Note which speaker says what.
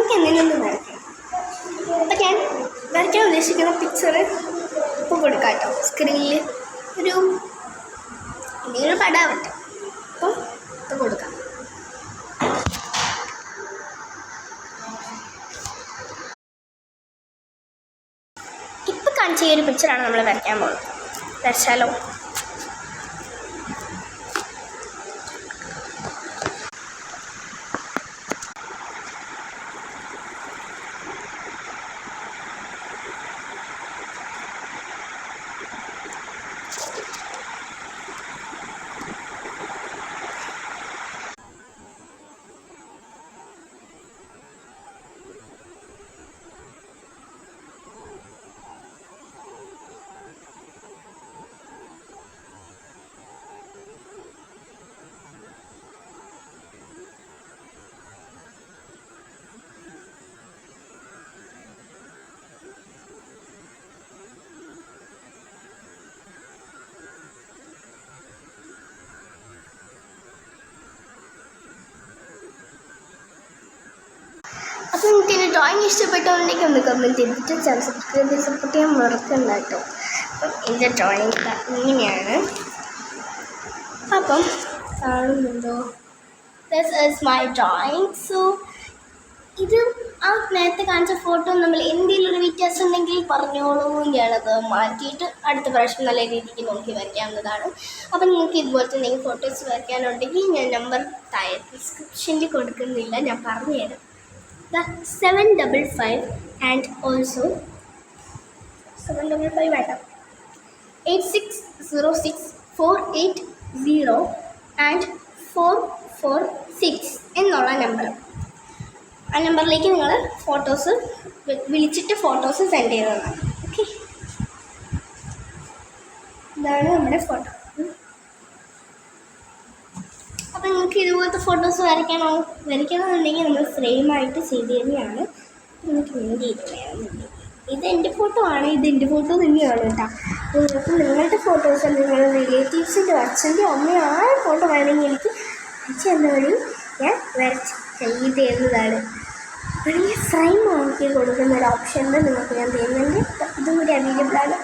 Speaker 1: നമുക്ക് എന്തെങ്കിലും വരയ്ക്കണം. അപ്പം ഞാൻ വരയ്ക്കാൻ ഉദ്ദേശിക്കുന്ന പിക്ചർ ഇപ്പോൾ കൊടുക്കാം കേട്ടോ. സ്ക്രീനിൽ ഒരു എന്തെങ്കിലും പടാവട്ടെ. അപ്പം ഇപ്പോൾ കൊടുക്കാം. ഇപ്പം കാണിച്ച ഈ ഒരു പിക്ചറാണ് നമ്മൾ വരയ്ക്കാൻ പോകുന്നത്. വരച്ചാലോ? അപ്പോൾ നിങ്ങൾക്ക് എൻ്റെ ഡ്രോയിങ് ഇഷ്ടപ്പെട്ടുണ്ടെങ്കിൽ ഒന്ന് കമൻറ്റ് ചെയ്തിട്ട് ചാനൽ സബ്സ്ക്രൈബ് ചെയ്ത് സപ്പോർട്ട് ചെയ്യാൻ മറക്കണ്ട കേട്ടോ. അപ്പം എൻ്റെ ഡ്രോയിങ് ഇങ്ങനെയാണ്. അപ്പം കാണുന്നുണ്ടോ? This is my drawing. So ഇത് ആ നേരത്തെ കാണിച്ച ഫോട്ടോ നമ്മൾ എന്തെങ്കിലും ഒരു വ്യത്യാസം ഉണ്ടെങ്കിൽ പറഞ്ഞോളൂ. ഞാനത് മാറ്റിയിട്ട് അടുത്ത പ്രാവശ്യം നല്ല രീതിക്ക് നോക്കി വരയ്ക്കാവുന്നതാണ്. അപ്പം നിങ്ങൾക്ക് ഇതുപോലത്തെ എന്തെങ്കിലും ഫോട്ടോസ് വരയ്ക്കാനുണ്ടെങ്കിൽ ഞാൻ നമ്പർ താഴെ ഡിസ്ക്രിപ്ഷനിൽ കൊടുക്കുന്നില്ല, ഞാൻ പറഞ്ഞു തരാം. 755 and also 755 വേണ്ട 860648 and 446 എന്നുള്ള നമ്പർ. ആ നമ്പറിലേക്ക് നിങ്ങൾ ഫോട്ടോസ് വിളിച്ചിട്ട് ഫോട്ടോസ് സെൻഡ് ചെയ്തതാണ്. ഓക്കെ, ഇതാണ് നമ്മുടെ ഫോട്ടോ. അപ്പം നിങ്ങൾക്ക് ഇതുപോലത്തെ ഫോട്ടോസ് വരയ്ക്കണമെന്നുണ്ടെങ്കിൽ നമ്മൾ ഫ്രെയിമായിട്ട് ചെയ്ത് തന്നെയാണ്. നിങ്ങൾക്ക് വേണ്ടി ചെയ്യണമെന്നുണ്ടെങ്കിൽ ഇത് എൻ്റെ ഫോട്ടോ ആണ്, ഇത് എൻ്റെ ഫോട്ടോ തന്നെയാണ് കേട്ടോ. നിങ്ങൾക്ക് നിങ്ങളുടെ ഫോട്ടോസ് നിങ്ങളുടെ റിലേറ്റീവ്സിൻ്റെ അച്ഛൻ്റെ അമ്മയോ ആ ഫോട്ടോ വേണമെങ്കിൽ എനിക്ക് അയച്ചു തന്ന വഴി ഞാൻ വരച്ച് ചെയ്ത് തരുന്നതാണ്. വലിയ ഫ്രെയിം ആക്കി കൊടുക്കുന്ന ഒരു ഓപ്ഷനിൽ നിങ്ങൾക്ക് ഞാൻ തരുന്നുണ്ട്. ഇതും കൂടി അവൈലബിൾ ആണ്.